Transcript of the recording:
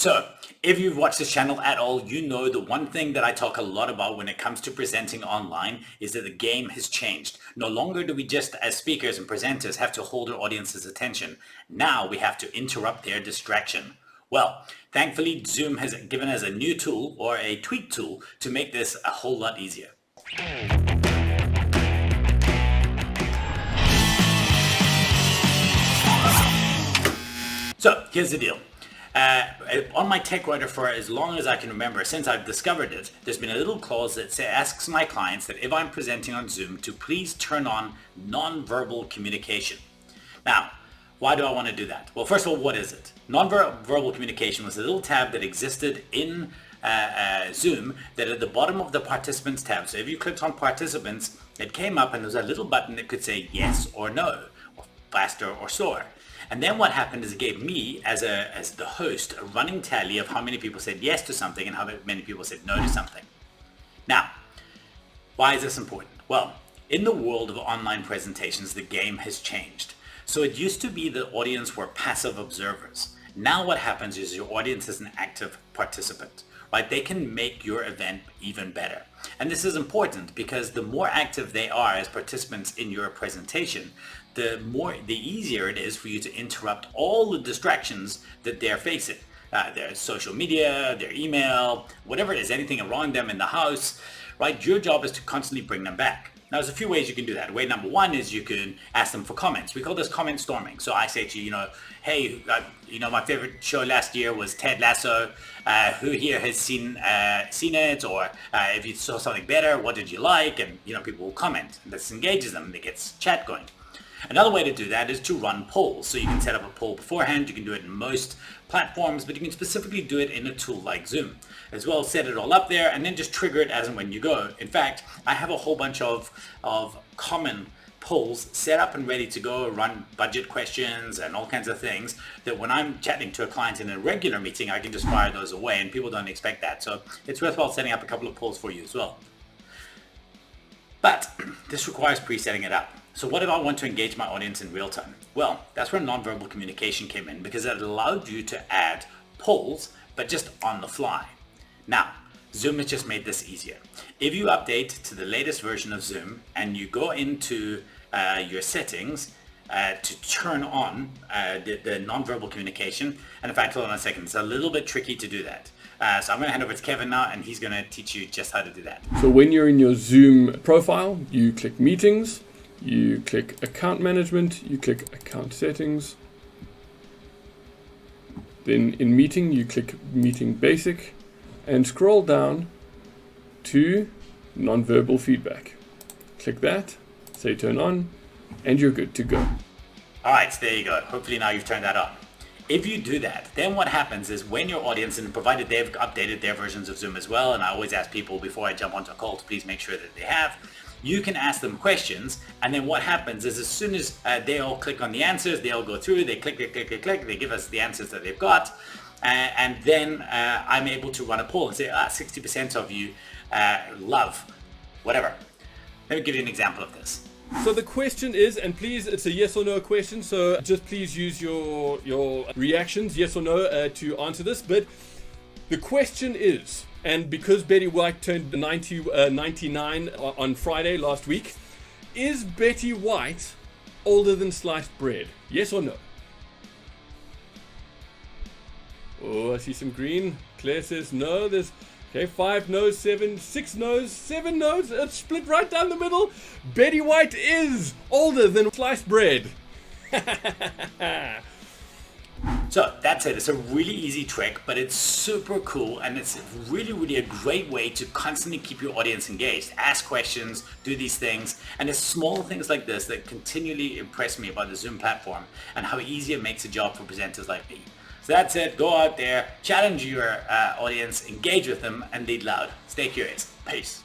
So, if you've watched this channel at all, you know the one thing that I talk a lot about when it comes to presenting online is that the game has changed. No longer do we just, as speakers and presenters, have to hold our audience's attention. Now we have to interrupt their distraction. Well, thankfully, Zoom has given us a new tool, or a tweak tool, to make this a whole lot easier. So, here's the deal. On my tech writer for as long as I can remember, since I've discovered it, there's been a little clause that asks my clients that if I'm presenting on Zoom to please turn on nonverbal communication. Now, why do I want to do that? Well, first of all, what is it? Nonverbal communication was a little tab that existed in Zoom that at the bottom of the participants tab, so if you clicked on participants, it came up and there was a little button that could say yes or no, or faster or slower. And then what happened is it gave me, as the host, a running tally of how many people said yes to something and how many people said no to something. Now, why is this important? Well, in the world of online presentations, the game has changed. So it used to be the audience were passive observers. Now what happens is your audience is an active participant, right? They can make your event even better. And this is important because the more active they are as participants in your presentation, the easier it is for you to interrupt all the distractions that they're facing. Their social media, their email, whatever it is, anything around them in the house, right? Your job is to constantly bring them back. Now, there's a few ways you can do that. Way number one is you can ask them for comments. We call this comment storming. So I say to you, hey, my favorite show last year was Ted Lasso. Who here has seen it? Or if you saw something better, what did you like? And, people will comment. And this engages them and it gets chat going. Another way to do that is to run polls. So you can set up a poll beforehand. You can do it in most platforms, but you can specifically do it in a tool like Zoom. As well, set it all up there and then just trigger it as and when you go. In fact, I have a whole bunch of common polls set up and ready to go, run budget questions and all kinds of things that when I'm chatting to a client in a regular meeting, I can just fire those away and people don't expect that. So it's worthwhile setting up a couple of polls for you as well. But this requires pre-setting it up. So what if I want to engage my audience in real time? Well, that's where nonverbal communication came in because it allowed you to add polls, but just on the fly. Now, Zoom has just made this easier. If you update to the latest version of Zoom and you go into your settings to turn on the nonverbal communication, and in fact, hold on a second, it's a little bit tricky to do that. So I'm going to hand over to Kevin now and he's going to teach you just how to do that. So when you're in your Zoom profile, you click meetings, you click account management, you click account settings. Then in meeting, you click meeting basic and scroll down to nonverbal feedback. Click that, say turn on, and you're good to go. All right, so there you go. Hopefully now you've turned that on. If you do that, then what happens is when your audience, and provided they've updated their versions of Zoom as well, and I always ask people before I jump onto a call to please make sure that they have, you can ask them questions, and then what happens is as soon as they all click on the answers, they all go through, they click, they give us the answers that they've got, and then I'm able to run a poll and say, 60% of you love whatever. Let me give you an example of this. So the question is, and please, it's a yes or no question, so just please use your reactions, yes or no, to answer this. But the question is, and because Betty White turned 99 on Friday last week, is Betty White older than sliced bread? Yes or no? Oh, I see some green. Claire says no. There's 5 no's, 6 no's, 7 no's. It's split right down the middle. Betty White is older than sliced bread. So that's it. It's a really easy trick, but it's super cool and it's really a great way to constantly keep your audience engaged. Ask questions, do these things, and it's small things like this that continually impress me about the Zoom platform and how easy it makes a job for presenters like me. So that's it. Go out there, challenge your audience, engage with them, and lead loud. Stay curious. Peace.